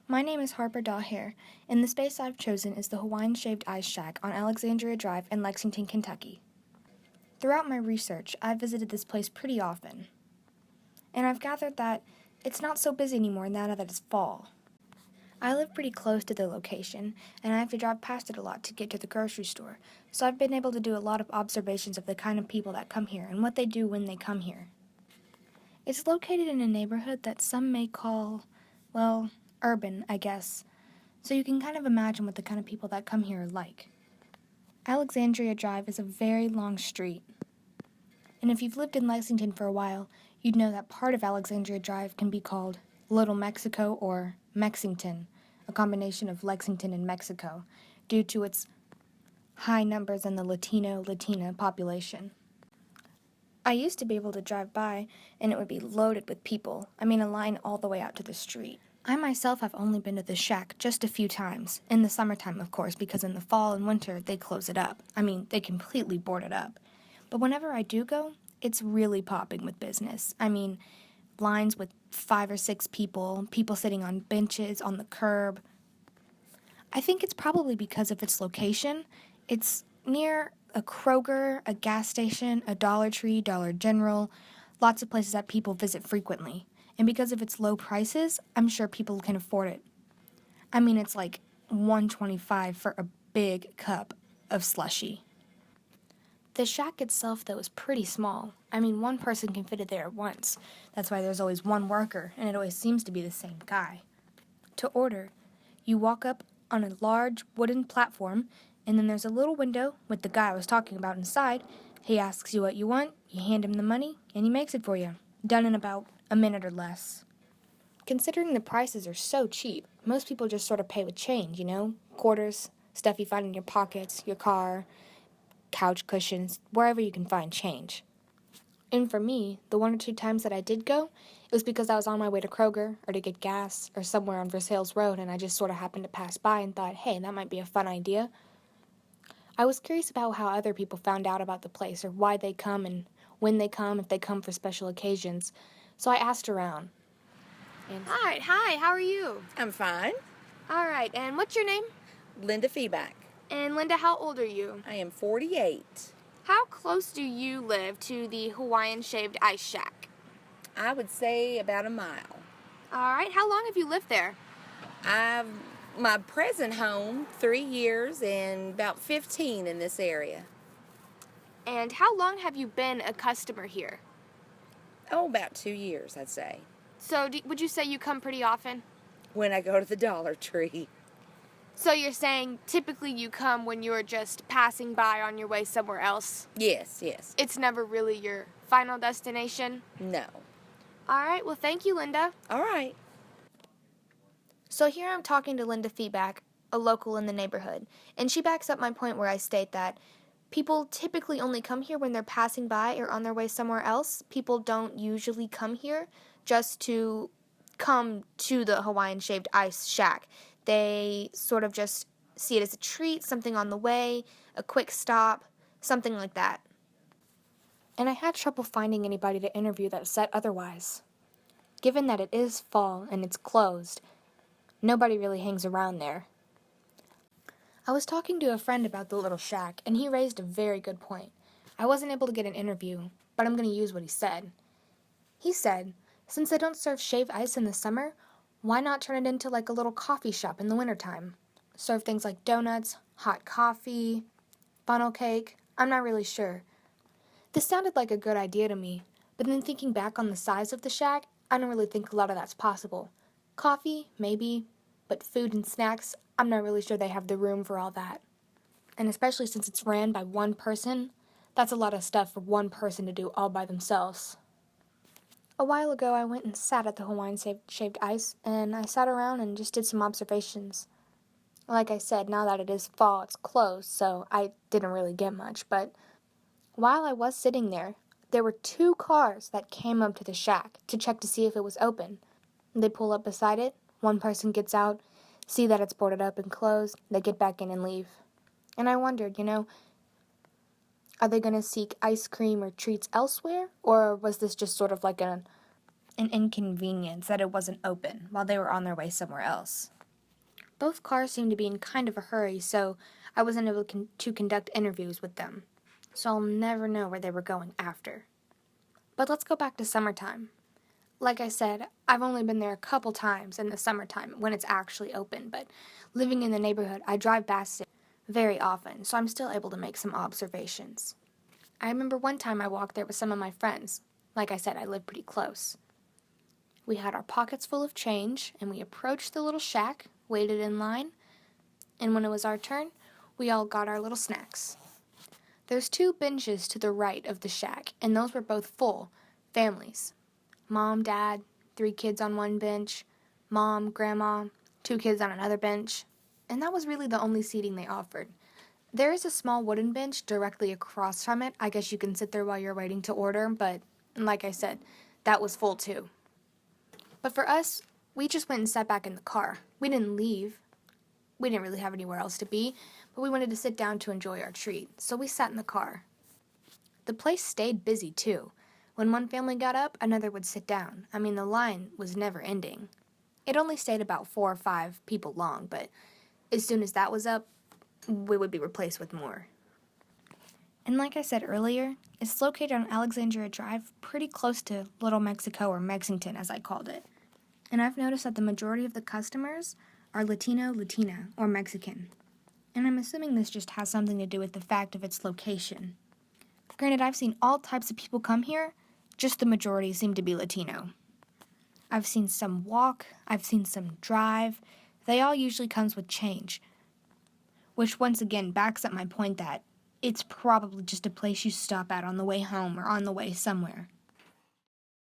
My name is Harper Daher, and the space I've chosen is the Hawaiian Shaved Ice Shack on Alexandria Drive in Lexington, Kentucky. Throughout my research, I've visited this place pretty often, and I've gathered that it's not so busy anymore now that it's fall. I live pretty close to the location, and I have to drive past it a lot to get to the grocery store, so I've been able to do a lot of observations of the kind of people that come here and what they do when they come here. It's located in a neighborhood that some may call, well, urban, I guess, so you can kind of imagine what the kind of people that come here are like. Alexandria Drive is a very long street, and if you've lived in Lexington for a while, you'd know that part of Alexandria Drive can be called Little Mexico or Mexington, a combination of Lexington and Mexico, due to its high numbers in the Latina population. I used to be able to drive by, and it would be loaded with people. A line all the way out to the street. I myself have only been to the shack just a few times, in the summertime, of course, because in the fall and winter, they close it up. They completely board it up. But whenever I do go, it's really popping with business. Lines with 5 or 6 people, people sitting on benches, on the curb. I think it's probably because of its location. It's near a Kroger, a gas station, a Dollar Tree, Dollar General, lots of places that people visit frequently. And because of its low prices, I'm sure people can afford it. It's like $1.25 for a big cup of slushy. The shack itself, though, is pretty small. One person can fit it there at once. That's why there's always one worker, and it always seems to be the same guy. To order, you walk up on a large wooden platform, and then there's a little window with the guy I was talking about inside. He asks you what you want, you hand him the money, and he makes it for you. Done in about a minute or less. Considering the prices are so cheap, most people just sort of pay with change, quarters, stuff you find in your pockets, your car, couch cushions, wherever you can find change. And for me, the 1 or 2 times that I did go, it was because I was on my way to Kroger or to get gas or somewhere on Versailles Road, and I just sort of happened to pass by and thought, hey, that might be a fun idea. I was curious about how other people found out about the place or why they come and when they come, if they come for special occasions. So I asked around. Hi, how are you? I'm fine. All right, and what's your name? Linda Feeback. And Linda, how old are you? I am 48. How close do you live to the Hawaiian Shaved Ice Shack? I would say about a mile. All right, how long have you lived there? My present home, 3 years and about 15 in this area. And how long have you been a customer here? Oh, about 2 years, I'd say. So would you say you come pretty often? When I go to the Dollar Tree. So you're saying typically you come when you're just passing by on your way somewhere else? Yes. It's never really your final destination? No. All right, well, thank you, Linda. All right. So here I'm talking to Linda Feeback, a local in the neighborhood, and she backs up my point where I state that people typically only come here when they're passing by or on their way somewhere else. People don't usually come here just to come to the Hawaiian Shaved Ice Shack. They sort of just see it as a treat, something on the way, a quick stop, something like that. And I had trouble finding anybody to interview that said otherwise. Given that it is fall and it's closed, nobody really hangs around there. I was talking to a friend about the little shack, and he raised a very good point. I wasn't able to get an interview, but I'm going to use what he said. He said, since they don't serve shaved ice in the summer, why not turn it into like a little coffee shop in the wintertime? Serve things like donuts, hot coffee, funnel cake. I'm not really sure. This sounded like a good idea to me, but then thinking back on the size of the shack, I don't really think a lot of that's possible. Coffee, maybe, but food and snacks, I'm not really sure they have the room for all that. And especially since it's ran by one person, that's a lot of stuff for one person to do all by themselves. A while ago, I went and sat at the Hawaiian Shaved Ice, and I sat around and just did some observations. Like I said, now that it is fall, it's closed, so I didn't really get much, but while I was sitting there were 2 cars that came up to the shack to check to see if it was open. They pull up beside it, one person gets out, see that it's boarded up and closed, they get back in and leave. And I wondered, are they going to seek ice cream or treats elsewhere? Or was this just sort of like an an inconvenience that it wasn't open while they were on their way somewhere else. Both cars seemed to be in kind of a hurry, so I wasn't able to conduct interviews with them, so I'll never know where they were going after. But let's go back to summertime. Like I said, I've only been there a couple times in the summertime when it's actually open, but living in the neighborhood, I drive past it very often, so I'm still able to make some observations. I remember one time I walked there with some of my friends. Like I said, I live pretty close. We had our pockets full of change, and we approached the little shack, waited in line, and when it was our turn, we all got our little snacks. There's 2 benches to the right of the shack, and those were both full, families. Mom, Dad, 3 kids on one bench, Mom, Grandma, 2 kids on another bench, and that was really the only seating they offered. There is a small wooden bench directly across from it. I guess you can sit there while you're waiting to order, but like I said, that was full too. But for us, we just went and sat back in the car. We didn't leave. We didn't really have anywhere else to be, but we wanted to sit down to enjoy our treat, so we sat in the car. The place stayed busy too. When one family got up, another would sit down. I mean, the line was never ending. It only stayed about 4 or 5 people long, but as soon as that was up, we would be replaced with more. And like I said earlier, it's located on Alexandria Drive, pretty close to Little Mexico, or Mexington as I called it. And I've noticed that the majority of the customers are Latino, Latina, or Mexican. And I'm assuming this just has something to do with the fact of its location. Granted, I've seen all types of people come here, just the majority seem to be Latino. I've seen some walk, I've seen some drive. They all usually comes with change, which once again backs up my point that it's probably just a place you stop at on the way home or on the way somewhere.